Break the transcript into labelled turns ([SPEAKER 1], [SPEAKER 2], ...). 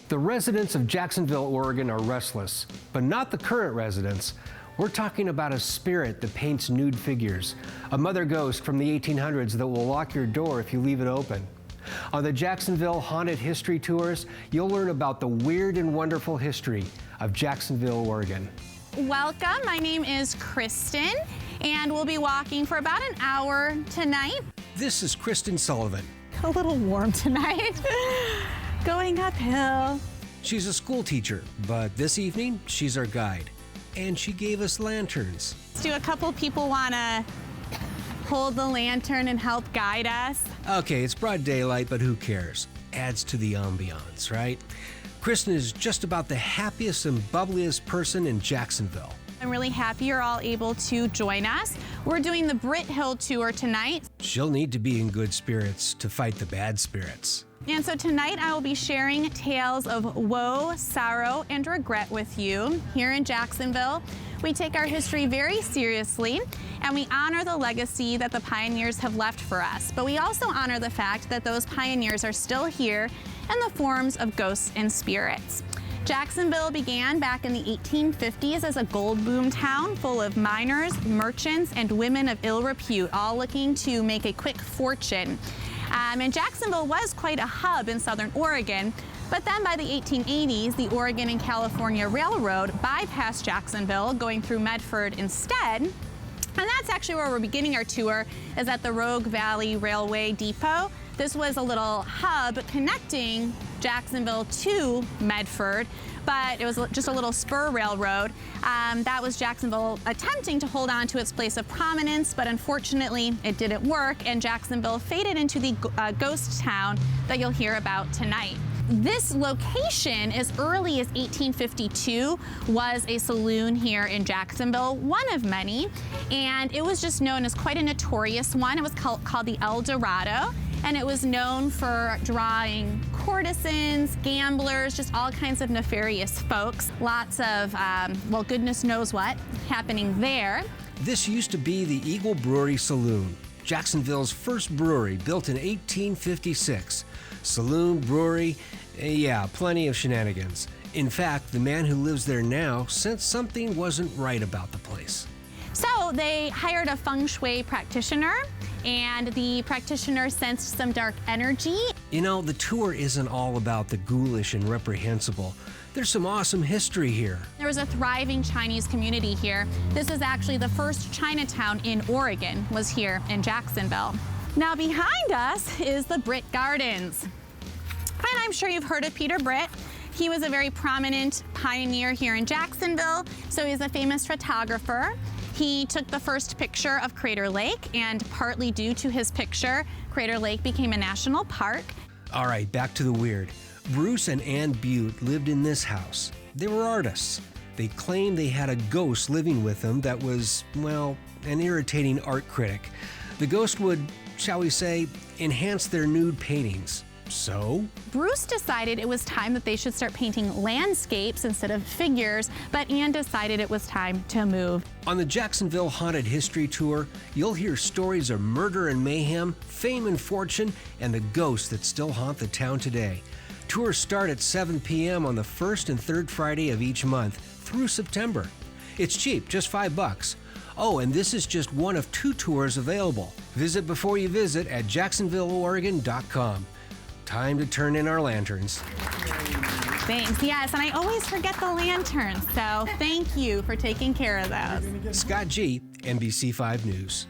[SPEAKER 1] The residents of Jacksonville, Oregon are restless, but not the current residents. We're talking about a spirit that paints nude figures, a mother ghost from the 1800s that will lock your door if you leave it open. On the Jacksonville Haunted History Tours, you'll learn about the weird and wonderful history of Jacksonville, Oregon.
[SPEAKER 2] Welcome, my name is Kristen, and we'll be walking for about an hour tonight.
[SPEAKER 1] This is Kristen Sullivan.
[SPEAKER 2] A little warm tonight. Going uphill.
[SPEAKER 1] She's a school teacher, but this evening, she's our guide. And she gave us lanterns.
[SPEAKER 2] Do a couple people want to hold the lantern and help guide us?
[SPEAKER 1] Okay, it's broad daylight, but who cares? Adds to the ambiance, right? Kristen is just about the happiest and bubbliest person in Jacksonville.
[SPEAKER 2] I'm really happy you're all able to join us. We're doing the Brit Hill Tour tonight.
[SPEAKER 1] She'll need to be in good spirits to fight the bad spirits.
[SPEAKER 2] And so tonight I will be sharing tales of woe, sorrow, and regret with you. Here in Jacksonville, we take our history very seriously, and we honor the legacy that the pioneers have left for us. But we also honor the fact that those pioneers are still here in the forms of ghosts and spirits. Jacksonville began back in the 1850s as a gold boom town full of miners, merchants, and women of ill repute, all looking to make a quick fortune. And Jacksonville was quite a hub in southern Oregon, but then by the 1880s, the Oregon and California Railroad bypassed Jacksonville, going through Medford instead. And that's actually where we're beginning our tour, is at the Rogue Valley Railway Depot. This was a little hub connecting Jacksonville to Medford, but it was just a little spur railroad. That was Jacksonville attempting to hold on to its place of prominence, but unfortunately it didn't work, and Jacksonville faded into the ghost town that you'll hear about tonight. This location, as early as 1852, was a saloon here in Jacksonville, one of many, and it was just known as quite a notorious one. It was called the El Dorado, and it was known for drawing courtesans, gamblers, just all kinds of nefarious folks. Lots of, well, goodness knows what happening there.
[SPEAKER 1] This used to be the Eagle Brewery Saloon, Jacksonville's first brewery, built in 1856. Saloon, brewery, yeah, plenty of shenanigans. In fact, the man who lives there now sensed something wasn't right about the place.
[SPEAKER 2] So they hired a feng shui practitioner, and the practitioner sensed some dark energy.
[SPEAKER 1] You know, the tour isn't all about the ghoulish and reprehensible. There's some awesome history here.
[SPEAKER 2] There was a thriving Chinese community here. This is actually the first Chinatown in Oregon, was here in Jacksonville. Now behind us is the Britt Gardens. And I'm sure you've heard of Peter Britt. He was a very prominent pioneer here in Jacksonville, so he's a famous photographer. He took the first picture of Crater Lake, and partly due to his picture, Crater Lake became a national park.
[SPEAKER 1] All right, back to the weird. Bruce and Ann Butte lived in this house. They were artists. They claimed they had a ghost living with them that was, well, an irritating art critic. The ghost would, shall we say, enhance their nude paintings. So?
[SPEAKER 2] Bruce decided it was time that they should start painting landscapes instead of figures, but Ann decided it was time to move.
[SPEAKER 1] On the Jacksonville Haunted History Tour, you'll hear stories of murder and mayhem, fame and fortune, and the ghosts that still haunt the town today. Tours start at 7 p.m. on the first and third Friday of each month through September. It's cheap, just $5. Oh, and this is just one of 2 tours available. Visit before you visit at jacksonvilleoregon.com. Time to turn in our lanterns.
[SPEAKER 2] Thanks, yes, and I always forget the lanterns, so thank you for taking care of those.
[SPEAKER 1] Scott G., NBC5 News.